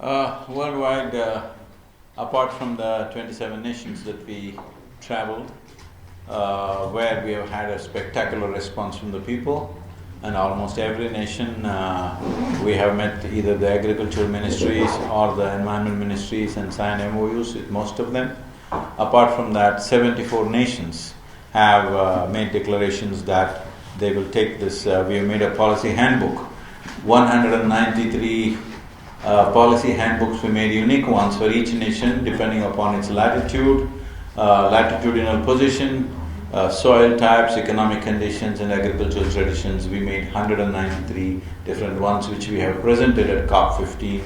Worldwide, apart from the 27 nations that we traveled, where we have had a spectacular response from the people, and almost every nation we have met either the agricultural ministries or the environment ministries and signed MOUs with most of them. Apart from that, 74 nations have made declarations that they will take this, we have made a policy handbook. 193 policy handbooks we made, unique ones for each nation depending upon its latitude, latitudinal position, soil types, economic conditions and agricultural traditions. We made 193 different ones which we have presented at COP15,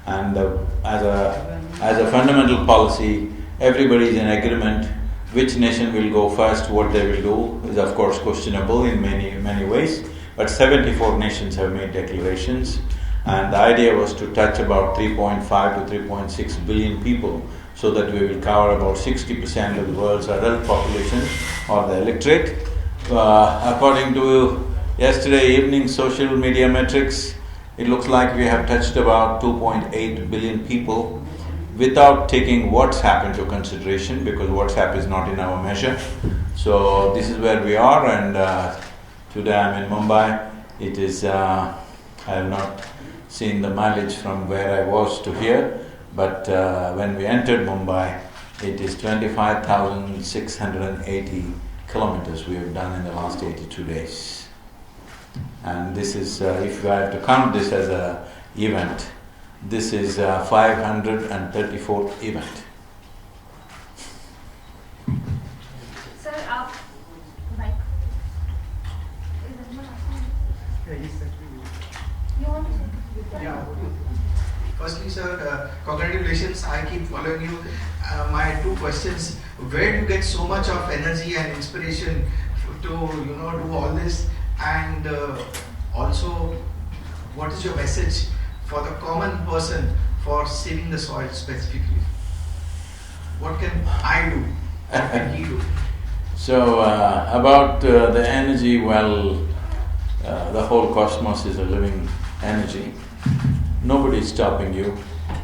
and as a fundamental policy, everybody is in agreement. Which nation will go first, what they will do is of course questionable in many ways, but 74 nations have made declarations, and the idea was to touch about 3.5 to 3.6 billion people, so that we will cover about 60% of the world's adult population or the electorate. According to yesterday evening social media metrics, it looks like we have touched about 2.8 billion people without taking WhatsApp into consideration, because WhatsApp is not in our measure. So this is where we are, and today I'm in Mumbai. It is, I have not seen the mileage from where I was to here, but when we entered Mumbai, it is 25,680 kilometers we have done in the last 82 days. And this is, if I have to count this as an event, this is 534th event. Sir, mic. You want to say? Yeah. Firstly, sir, congratulations. I keep following you. My two questions: where do you get so much of energy and inspiration to do all this? And also, what is your message for the common person for saving the soil specifically? What can I do? What can he do? So about the energy, well, the whole cosmos is a living energy. Nobody is stopping you.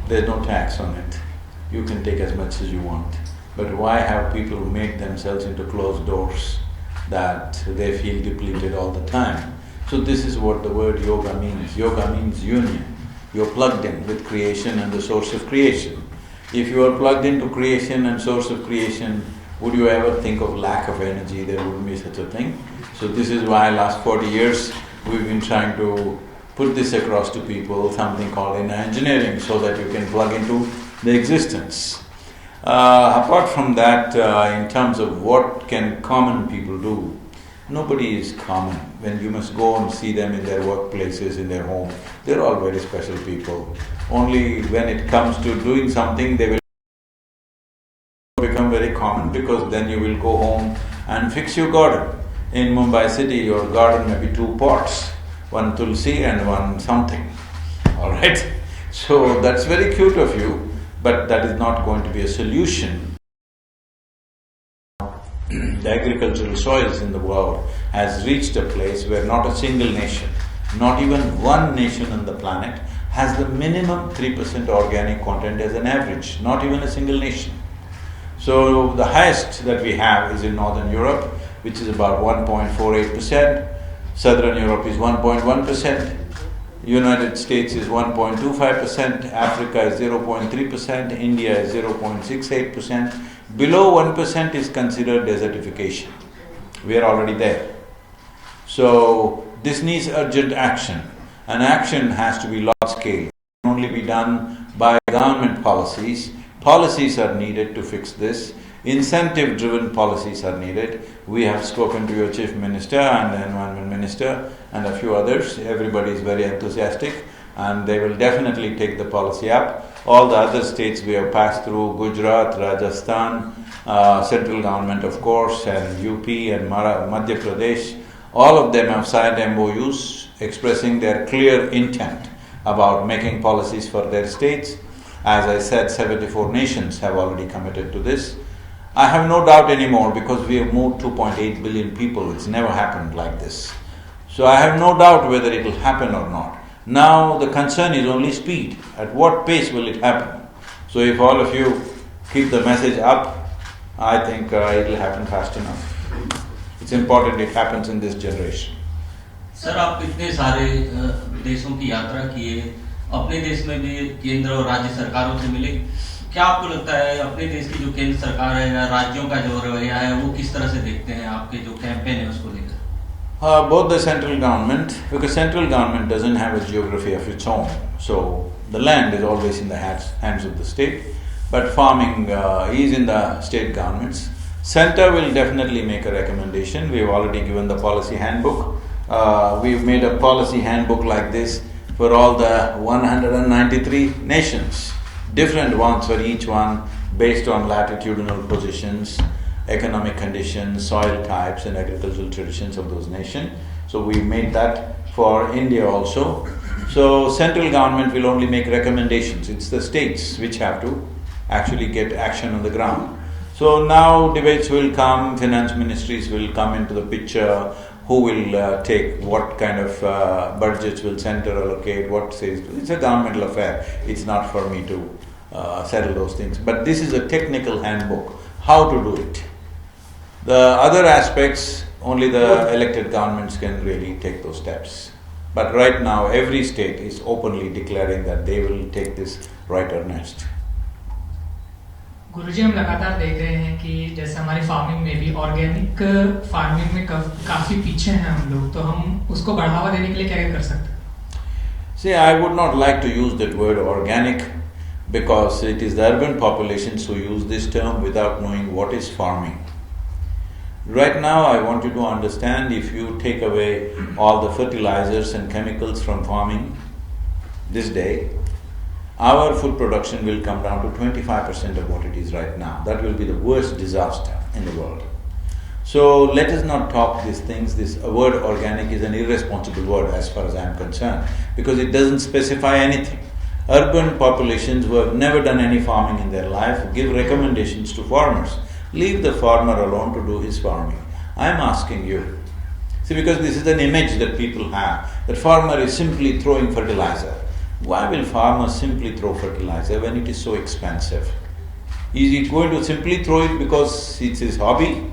There's no tax on it. You can take as much as you want. But why have people made themselves into closed doors that they feel depleted all the time? So this is what the word yoga means. Yoga means union. You're plugged in with creation and the source of creation. If you are plugged into creation and source of creation, would you ever think of lack of energy? There wouldn't be such a thing. So this is why last 40 years we've been trying to put this across to people, something called inner engineering, so that you can plug into the existence. Apart from that, in terms of what can common people do, nobody is common. When you must go and see them in their workplaces, in their home, they're all very special people. Only when it comes to doing something, they will become very common, because then you will go home and fix your garden. In Mumbai city, your garden may be 2 pots, one tulsi and one something, all right? So that's very cute of you, but that is not going to be a solution. The agricultural soils in the world has reached a place where not a single nation, not even one nation on the planet, has the minimum 3% organic content as an average, not even a single nation. So the highest that we have is in Northern Europe, which is about 1.48%, Southern Europe is 1.1%, United States is 1.25%, Africa is 0.3%, India is 0.68%. Below 1% is considered desertification. We are already there. So this needs urgent action, and action has to be large scale. It can only be done by government policies. Policies are needed to fix this. Incentive-driven policies are needed. We have spoken to your Chief Minister and the Environment Minister and a few others. Everybody is very enthusiastic, and they will definitely take the policy up. All the other states we have passed through, Gujarat, Rajasthan, central government of course, and UP and Madhya Pradesh, all of them have signed MOUs expressing their clear intent about making policies for their states. As I said, 74 nations have already committed to this. I have no doubt anymore, because we have moved 2.8 billion people. It's never happened like this. So I have no doubt whether it will happen or not. Now the concern is only speed. At what pace will it happen? So if all of you keep the message up, I think it will happen fast enough. It's important it happens in this generation. Sir, आप इतने सारे देशों की यात्रा किए, अपने देश में भी केंद्र और राज्य सरकारों से मिले, क्या आपको लगता है अपने देश की जो केंद्र सरकार है या राज्यों का जो रवैया है वो किस तरह से देखते हैं आपके जो कैंपेन है उसको लेकर? Both the central government, because central government doesn't have a geography of its own, so the land is always in the hands of the state, but farming is in the state governments. Center will definitely make a recommendation. We've already given the policy handbook. We've made a policy handbook like this for all the 193 nations, different ones for each one based on latitudinal positions, economic conditions, soil types and agricultural traditions of those nations. So we made that for India also. So central government will only make recommendations. It's the states which have to actually get action on the ground. So now debates will come, finance ministries will come into the picture, who will take what kind of budgets will center allocate, what says… It's a governmental affair, it's not for me to settle those things. But this is a technical handbook, how to do it. The other aspects, only the elected governments can really take those steps. But right now, every state is openly declaring that they will take this right earnest. गुरुजी, हम लगातार देख रहे हैं कि जैसे हमारी farming में भी ऑर्गेनिक फार्मिंग में काफी पीछे हैं हम लोग, तो हम उसको बढ़ावा देने के लिए क्या कर सकते हैं? See, I would not like to use that word organic because it is the urban populations who use this term without knowing what is farming. Right now, I want you to understand, if you take away all the fertilizers and chemicals from farming this day, our food production will come down to 25% of what it is right now. That will be the worst disaster in the world. So let us not talk these things. This word organic is an irresponsible word as far as I am concerned, because it doesn't specify anything. Urban populations who have never done any farming in their life give recommendations to farmers. Leave the farmer alone to do his farming. I am asking you. See, because this is an image that people have, that farmer is simply throwing fertilizer. Why will farmers simply throw fertilizer when it is so expensive? Is he going to simply throw it because it's his hobby?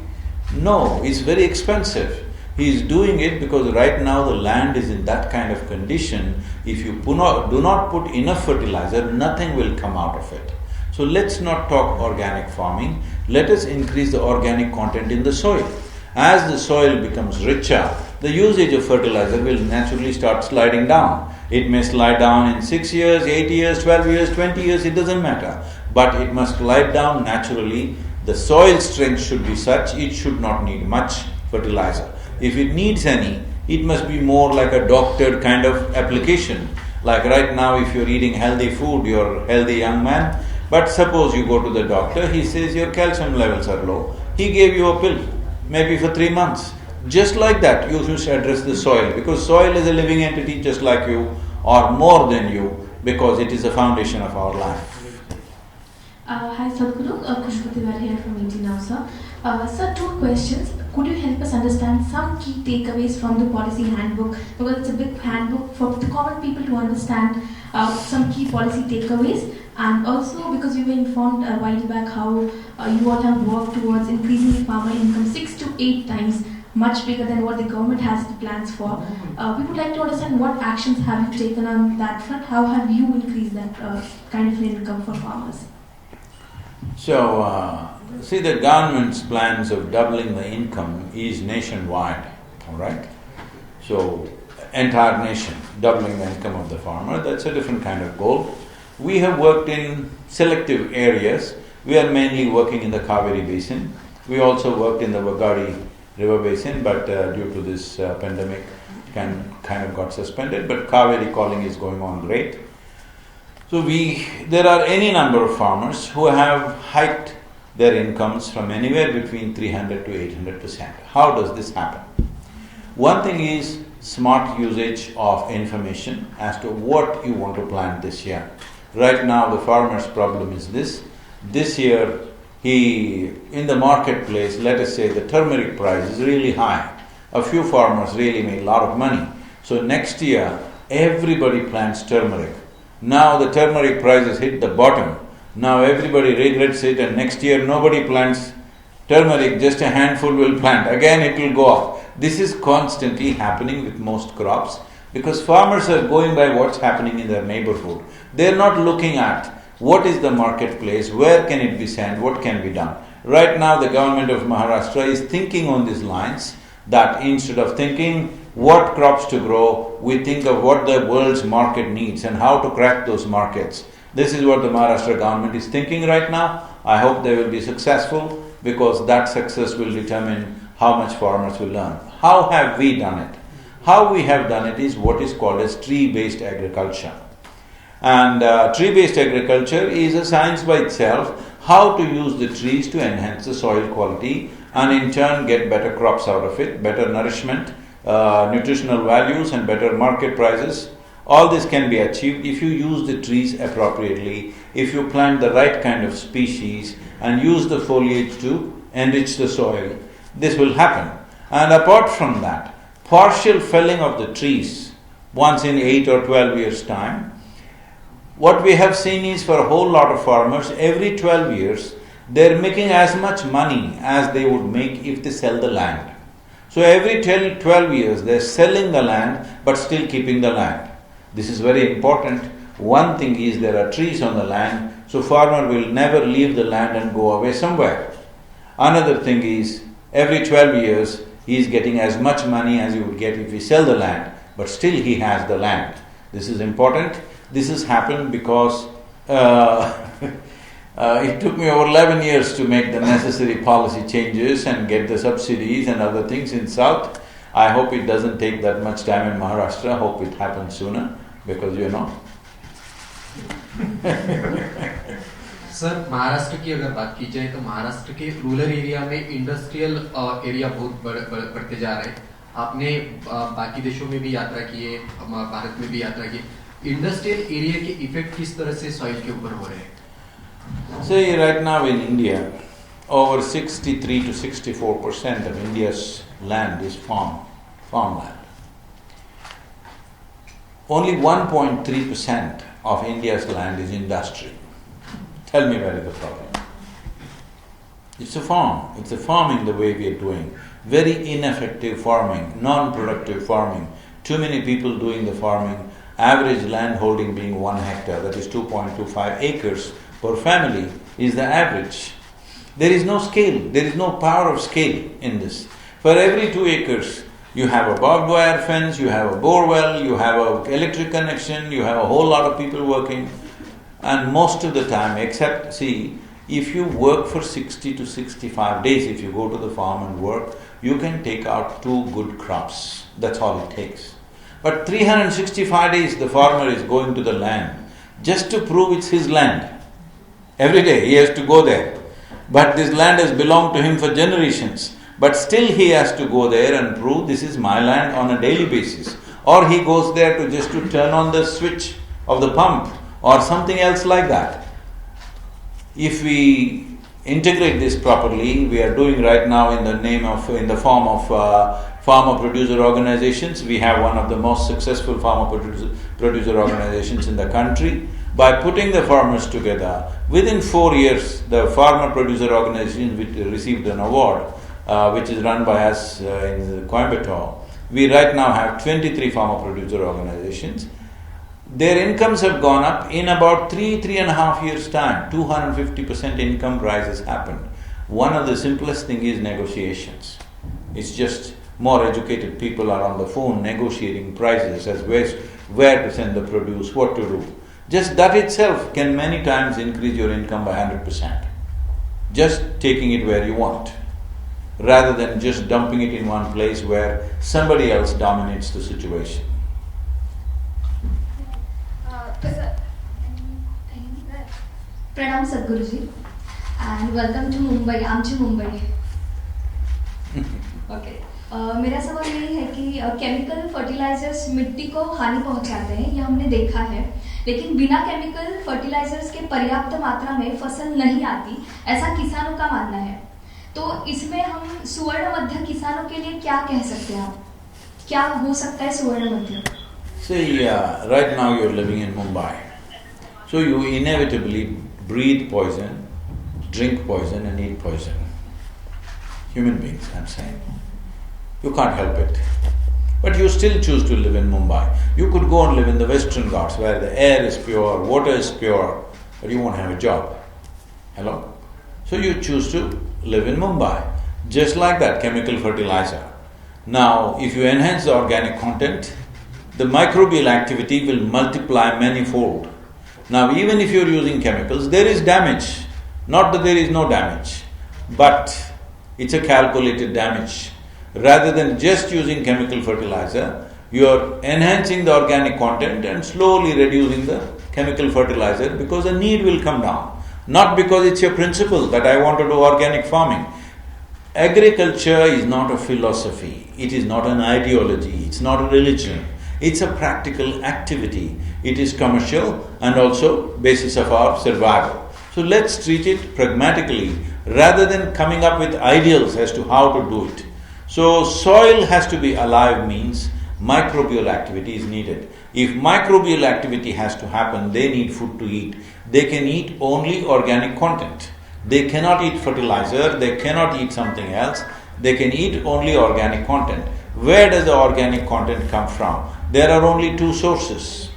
No, it's very expensive. He is doing it because right now the land is in that kind of condition. If you do not put enough fertilizer, nothing will come out of it. So let's not talk organic farming. Let us increase the organic content in the soil. As the soil becomes richer, the usage of fertilizer will naturally start sliding down. It may slide down in 6 years, 8 years, 12 years, 20 years, it doesn't matter. But it must slide down naturally. The soil strength should be such, it should not need much fertilizer. If it needs any, it must be more like a doctored kind of application. Like right now, if you're eating healthy food, you're a healthy young man, but suppose you go to the doctor, he says your calcium levels are low. He gave you a pill, maybe for 3 months. Just like that, you should address the soil, because soil is a living entity just like you, or more than you, because it is the foundation of our life. Hi Sadhguru, Khushbu Tiwari here from ET Now, sir. Sir, 2 questions. Could you help us understand some key takeaways from the policy handbook? Because it's a big handbook for the common people to understand some key policy takeaways. And also because we were informed a while back how you all have worked towards increasing the farmer income 6 to 8 times much bigger than what the government has the plans for. We would like to understand what actions have you taken on that front? How have you increased that kind of income for farmers? So, see, the government's plans of doubling the income is nationwide, all right? So, entire nation, doubling the income of the farmer, that's a different kind of goal. We have worked in selective areas. We are mainly working in the Kaveri basin. We also worked in the Vagadi river basin, but due to this pandemic, kind of got suspended. But Kaveri calling is going on great. So there are any number of farmers who have hiked their incomes from anywhere between 300 to 800%. How does this happen? One thing is smart usage of information as to what you want to plant this year. Right now, the farmer's problem is this. This year, in the marketplace, let us say the turmeric price is really high. A few farmers really made a lot of money. So next year, everybody plants turmeric. Now the turmeric prices hit the bottom. Now everybody regrets it, and next year nobody plants turmeric, just a handful will plant. Again it will go up. This is constantly happening with most crops because farmers are going by what's happening in their neighborhood. They're not looking at what is the marketplace, where can it be sent, what can be done. Right now the government of Maharashtra is thinking on these lines, that instead of thinking what crops to grow, we think of what the world's market needs and how to crack those markets. This is what the Maharashtra government is thinking right now. I hope they will be successful because that success will determine how much farmers will earn. How have we done it? How we have done it is what is called as tree-based agriculture. And tree-based agriculture is a science by itself, how to use the trees to enhance the soil quality and in turn get better crops out of it, better nourishment, nutritional values and better market prices. All this can be achieved if you use the trees appropriately, if you plant the right kind of species and use the foliage to enrich the soil. This will happen. And apart from that, partial felling of the trees once in 8 or 12 years' time, what we have seen is for a whole lot of farmers, every 12 years, they're making as much money as they would make if they sell the land. So every 12 years, they're selling the land but still keeping the land. This is very important. One thing is there are trees on the land, so farmer will never leave the land and go away somewhere. Another thing is, every 12 years, he is getting as much money as he would get if he sell the land, but still he has the land. This is important. This has happened because it took me over 11 years to make the necessary policy changes and get the subsidies and other things in South. I hope it doesn't take that much time in Maharashtra. Hope it happens sooner because sir, Maharashtra की अगर बात की जाए तो महाराष्ट्र के rural area में industrial area बहुत बढ़ते जा रहे हैं. आपने बाकी देशों में भी यात्रा की है, भारत में भी यात्रा की. इंडस्ट्रियल एरिया के इफेक्ट किस तरह से सॉइल के ऊपर हो रहे हैं? See, right now in India, over 63 to 64% of India's land is farmland. Only 1.3% of India's land is industry. Tell me where is the problem? It's a farm. It's a farming the way we are doing. Very ineffective farming, non-productive farming. Too many people doing the farming. Average land holding being 1 hectare, that is 2.25 acres per family is the average. There is no scale, there is no power of scale in this. For every 2 acres, you have a barbed wire fence, you have a bore well, you have an electric connection, you have a whole lot of people working. And most of the time, except, see, if you work for 60 to 65 days, if you go to the farm and work, you can take out 2 good crops. That's all it takes. But 365 days the farmer is going to the land just to prove it's his land. Every day he has to go there. But this land has belonged to him for generations. But still he has to go there and prove this is my land on a daily basis. Or he goes there to just to turn on the switch of the pump or something else like that. If we integrate this properly, we are doing right now in the form of farmer producer organizations. We have one of the most successful farmer producer organizations in the country. By putting the farmers together, within 4 years, the farmer producer organization received an award, which is run by us in Coimbatore. We right now have 23 farmer producer organizations. Their incomes have gone up in about 3.5 years' time. 250% income rise has happened. One of the simplest thing is negotiations. It's just more educated people are on the phone negotiating prices as where to send the produce, what to do. Just that itself can many times increase your income by 100%. Just taking it where you want, rather than just dumping it in one place where somebody else dominates the situation. Pranam Sadhguruji, and welcome to Mumbai. आमची Mumbai. Okay. मेरा सवाल यही है कि chemical fertilisers मिट्टी को हानि पहुंचाते हैं, ये हमने देखा है, लेकिन बिना केमिकल फर्टिलाइजर्स के पर्याप्त मात्रा में फसल नहीं आती, ऐसा किसानों का मानना है. तो इसमें हम सुवर्ण मध्य किसानों के लिए क्या कह सकते हैं? आप क्या हो सकता है सुवर्ण मध्य? See, right now you're living in Mumbai. So you inevitably breathe poison, drink poison and eat poison. Human beings, I'm saying. You can't help it. But you still choose to live in Mumbai. You could go and live in the Western Ghats where the air is pure, water is pure, but you won't have a job. Hello? So you choose to live in Mumbai. Just like that, chemical fertilizer. Now, if you enhance the organic content, the microbial activity will multiply manifold. Now, even if you're using chemicals, there is damage. Not that there is no damage, but it's a calculated damage. Rather than just using chemical fertilizer, you're enhancing the organic content and slowly reducing the chemical fertilizer because the need will come down. Not because it's your principle that I want to do organic farming. Agriculture is not a philosophy, it is not an ideology, it's not a religion. It's a practical activity. It is commercial and also basis of our survival. So let's treat it pragmatically rather than coming up with ideals as to how to do it. So soil has to be alive means microbial activity is needed. If microbial activity has to happen, they need food to eat. They can eat only organic content. They cannot eat fertilizer, they cannot eat something else, they can eat only organic content. Where does the organic content come from? There are only two sources.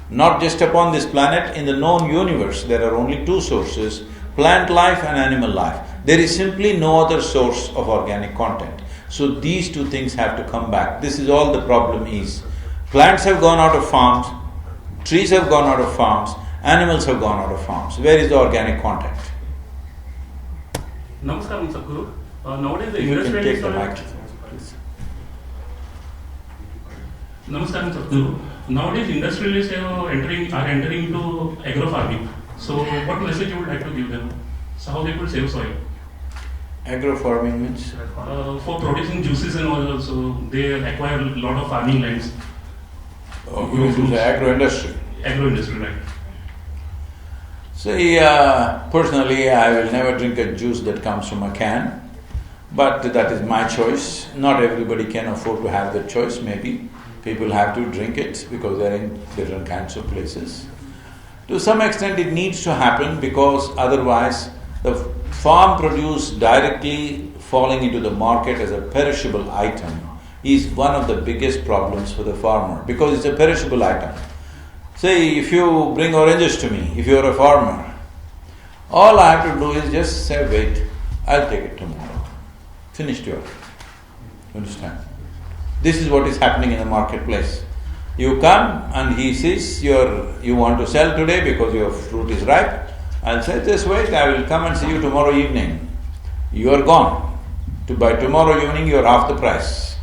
Not just upon this planet, in the known universe, there are only two sources, plant life and animal life. There is simply no other source of organic content. So these two things have to come back. This is all the problem is. Plants have gone out of farms, trees have gone out of farms, animals have gone out of farms. Where is the organic content? Namaskaram, Sadhguru. Nowadays the You can industrial take the microphone, please. Namaskaram, Sadhguru. Nowadays industrialists are entering into agro farming. So what message you would like to give them? So how they could save soil? Agro farming means? For producing juices and all, so they acquire a lot of farming lands. Oh, you mean the agro industry? Agro industry, right? See, personally, I will never drink a juice that comes from a can, but that is my choice. Not everybody can afford to have that choice, maybe. People have to drink it because they're in different kinds of places. To some extent, it needs to happen because otherwise the farm produce directly falling into the market as a perishable item is one of the biggest problems for the farmer because it's a perishable item. Say, if you bring oranges to me, if you're a farmer, all I have to do is just say, wait, I'll take it tomorrow. Finished your. You understand? This is what is happening in the marketplace. You come and he says you want to sell today because your fruit is ripe. I'll say, just wait, I will come and see you tomorrow evening. You are gone. By tomorrow evening you are half the price.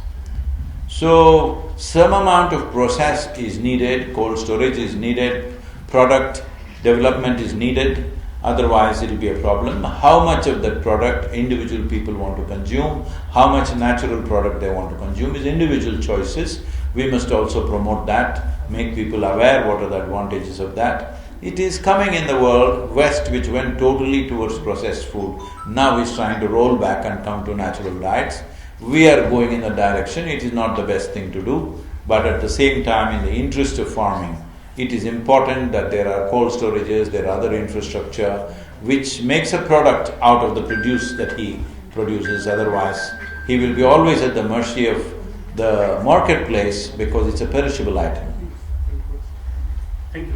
So, some amount of process is needed, cold storage is needed, product development is needed, otherwise it will be a problem. How much of that product individual people want to consume, how much natural product they want to consume is individual choices. We must also promote that, make people aware what are the advantages of that. It is coming in the world, West which went totally towards processed food, now is trying to roll back and come to natural diets. We are going in the direction, it is not the best thing to do, but at the same time in the interest of farming, it is important that there are cold storages, there are other infrastructure which makes a product out of the produce that he produces, otherwise he will be always at the mercy of the marketplace because it's a perishable item. Thank you.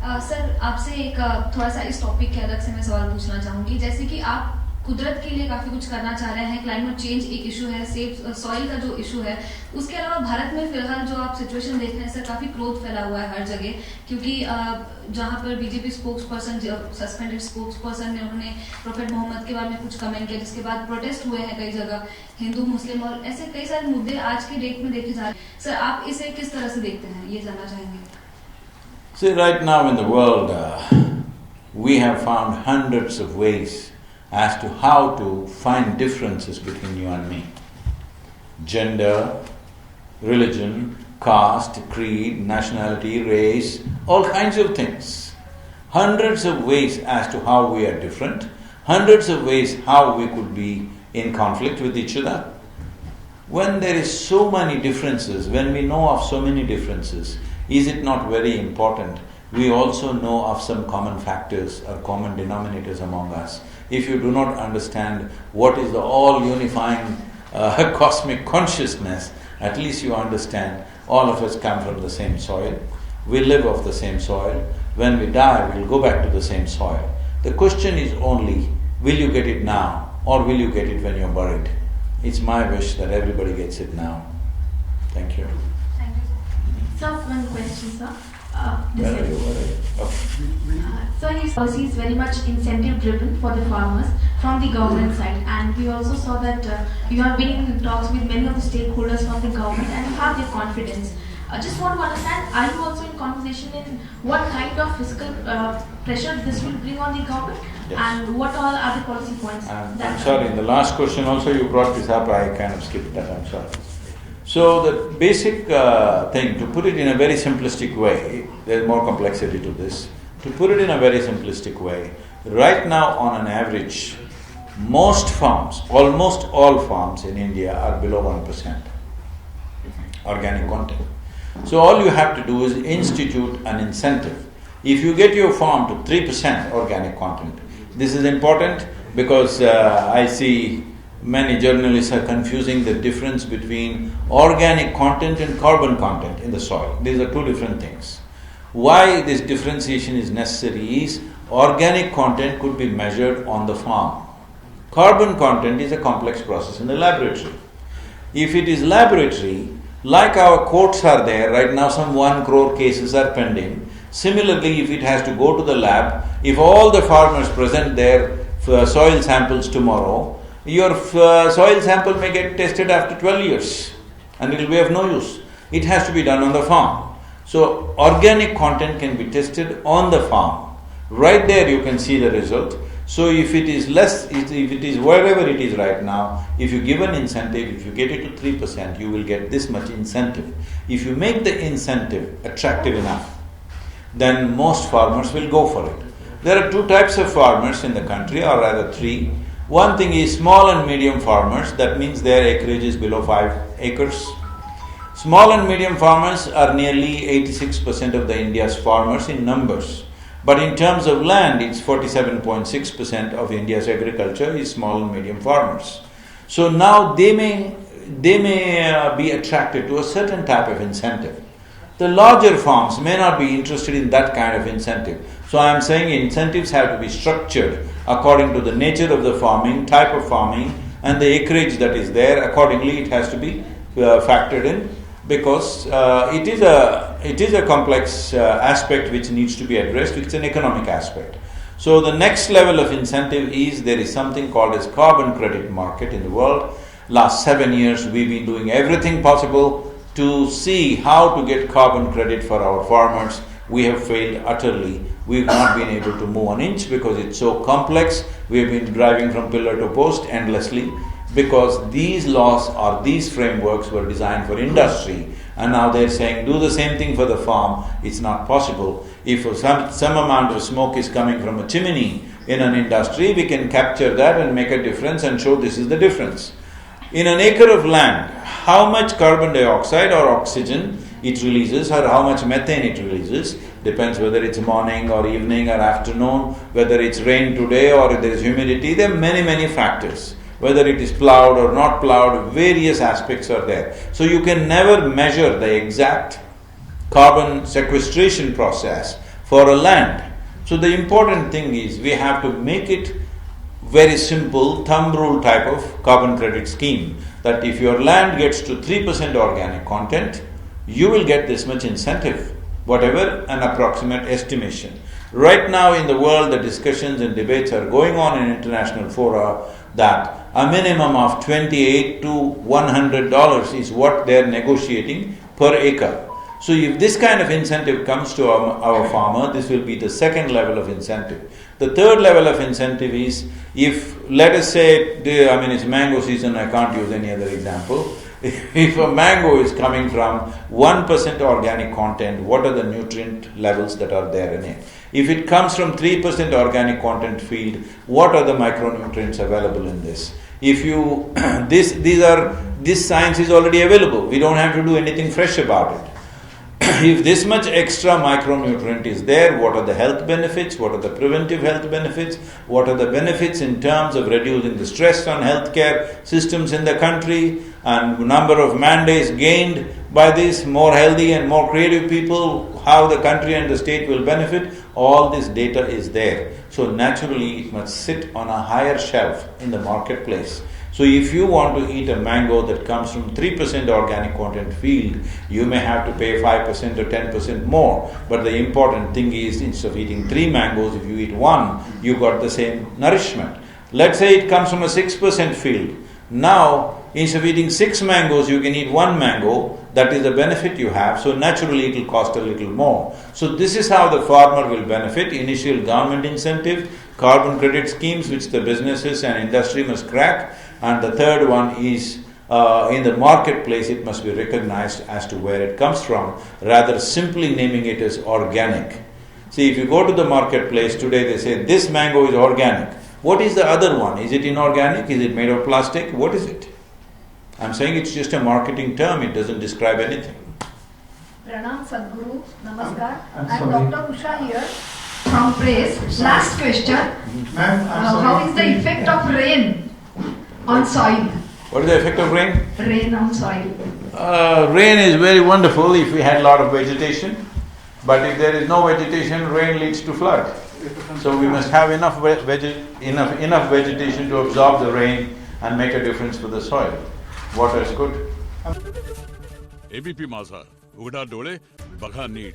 Sir आपसे एक थोड़ा सा इस topic के अलग से मैं सवाल पूछना चाहूँगी जैसे कि आप कुदरत के लिए काफी कुछ करना चाह रहे हैं क्लाइमेट चेंज एक इशू है सेफ सॉइल का जो इशू है उसके अलावा भारत में फिलहाल जो आप सिचुएशन देख रहे हैं सर काफी क्रोध फैला हुआ है हर जगह क्योंकि जहां पर BJP spokes person suspended spokes person ने उन्होंने प्रोफेट मोहम्मद के बारे में कुछ कमेंट किया जिसके बाद प्रोटेस्ट हुए हैं कई जगह हिंदू मुस्लिम और ऐसे कई सारे मुद्दे आज के डेट में देखे जा रहे हैं सर आप इसे किस तरह से देखते हैं ये जानना चाहेंगे See, right now in the world, we have found hundreds of ways as to how to find differences between you and me. Gender, religion, caste, creed, nationality, race, all kinds of things. Hundreds of ways as to how we are different, hundreds of ways how we could be in conflict with each other. When there is so many differences, when we know of so many differences, is it not very important we also know of some common factors or common denominators among us? If you do not understand what is the all-unifying cosmic consciousness, at least you understand all of us come from the same soil, we live off the same soil, when we die we'll go back to the same soil. The question is only, will you get it now or will you get it when you're buried? It's my wish that everybody gets it now. Thank you. Thank you. Sir, one question, sir. Where are you? So his policy is very much incentive driven for the farmers from the government side, and we also saw that you have been in talks with many of the stakeholders from the government and you have their confidence. I just want to understand, are you also in conversation in what kind of fiscal pressure this will bring on the government? Yes. And what all are the policy points? I'm sorry, in the last question also you brought this up, I kind of skipped that, I'm sorry. So the basic thing, to put it in a very simplistic way, there's more complexity to this. To put it in a very simplistic way, right now on an average, most farms, almost all farms in India are below 1% organic content. So all you have to do is institute an incentive. If you get your farm to 3% organic content, this is important because I see many journalists are confusing the difference between organic content and carbon content in the soil. These are two different things. Why this differentiation is necessary is organic content could be measured on the farm. Carbon content is a complex process in the laboratory. If it is laboratory, like our courts are there, right now some 1 crore cases are pending. Similarly, if it has to go to the lab, if all the farmers present their soil samples tomorrow, your soil sample may get tested after 12 years and it will be of no use. It has to be done on the farm. So, organic content can be tested on the farm. Right there you can see the result. So, if it is less, if it is wherever it is right now, if you give an incentive, if you get it to 3%, you will get this much incentive. If you make the incentive attractive enough, then most farmers will go for it. There are two types of farmers in the country, or rather three. One thing is small and medium farmers, that means their acreage is below 5 acres. Small and medium farmers are nearly 86% of the India's farmers in numbers. But in terms of land, it's 47.6% of India's agriculture is small and medium farmers. So now they may be attracted to a certain type of incentive. The larger farms may not be interested in that kind of incentive. So I am saying incentives have to be structured according to the nature of the farming, type of farming, and the acreage that is there. Accordingly, it has to be factored in, because it is a complex aspect which needs to be addressed. It's an economic aspect. So the next level of incentive is, there is something called as carbon credit market in the world. Last 7 years we've been doing everything possible to see how to get carbon credit for our farmers. We have failed utterly. We've not been able to move an inch because it's so complex. We've been driving from pillar to post endlessly, because these laws or these frameworks were designed for industry, and now they're saying do the same thing for the farm. It's not possible. If some amount of smoke is coming from a chimney in an industry, we can capture that and make a difference and show this is the difference. In an acre of land, how much carbon dioxide or oxygen it releases, or how much methane it releases, depends whether it's morning or evening or afternoon, whether it's rain today or there is humidity. There are many, many factors. Whether it is plowed or not plowed, various aspects are there. So you can never measure the exact carbon sequestration process for a land. So the important thing is we have to make it very simple, thumb rule type of carbon credit scheme, that if your land gets to 3% organic content, you will get this much incentive, whatever an approximate estimation. Right now in the world, the discussions and debates are going on in international fora that a minimum of $28 to $100 is what they're negotiating per acre. So if this kind of incentive comes to our farmer, this will be the second level of incentive. The third level of incentive is, if, let us say, it's mango season, I can't use any other example. If a mango is coming from 1% organic content, what are the nutrient levels that are there in it? If it comes from 3% organic content field, what are the micronutrients available in this? If you, these are This science is already available. We don't have to do anything fresh about it. If this much extra micronutrient is there, what are the health benefits? What are the preventive health benefits? What are the benefits in terms of reducing the stress on healthcare systems in the country, and number of man days gained by this, more healthy and more creative people, how the country and the state will benefit? All this data is there. So naturally it must sit on a higher shelf in the marketplace. So if you want to eat a mango that comes from 3% organic content field, you may have to pay 5% or 10% more. But the important thing is, instead of eating 3 mangoes, if you eat 1, you got the same nourishment. Let's say it comes from a 6% field. Now, instead of eating 6 mangoes, you can eat 1 mango. That is the benefit you have. So naturally it will cost a little more. So this is how the farmer will benefit. Initial government incentive, carbon credit schemes which the businesses and industry must crack. And the third one is in the marketplace it must be recognized as to where it comes from, rather simply naming it as organic. See, if you go to the marketplace today, they say this mango is organic. What is the other one? Is it inorganic? Is it made of plastic? What is it? I'm saying it's just a marketing term, it doesn't describe anything. Pranam Sadhguru, Namaskar. I'm Dr. Usha here from Praise. Last question. Ma'am, how is the effect of rain on soil? What is the effect of rain? Rain on soil. Rain is very wonderful if we had a lot of vegetation, but if there is no vegetation, rain leads to flood. So we must have enough vegetation to absorb the rain and make a difference for the soil. Water is good. ABP Majha, उघडा डोळे, बघा NEET.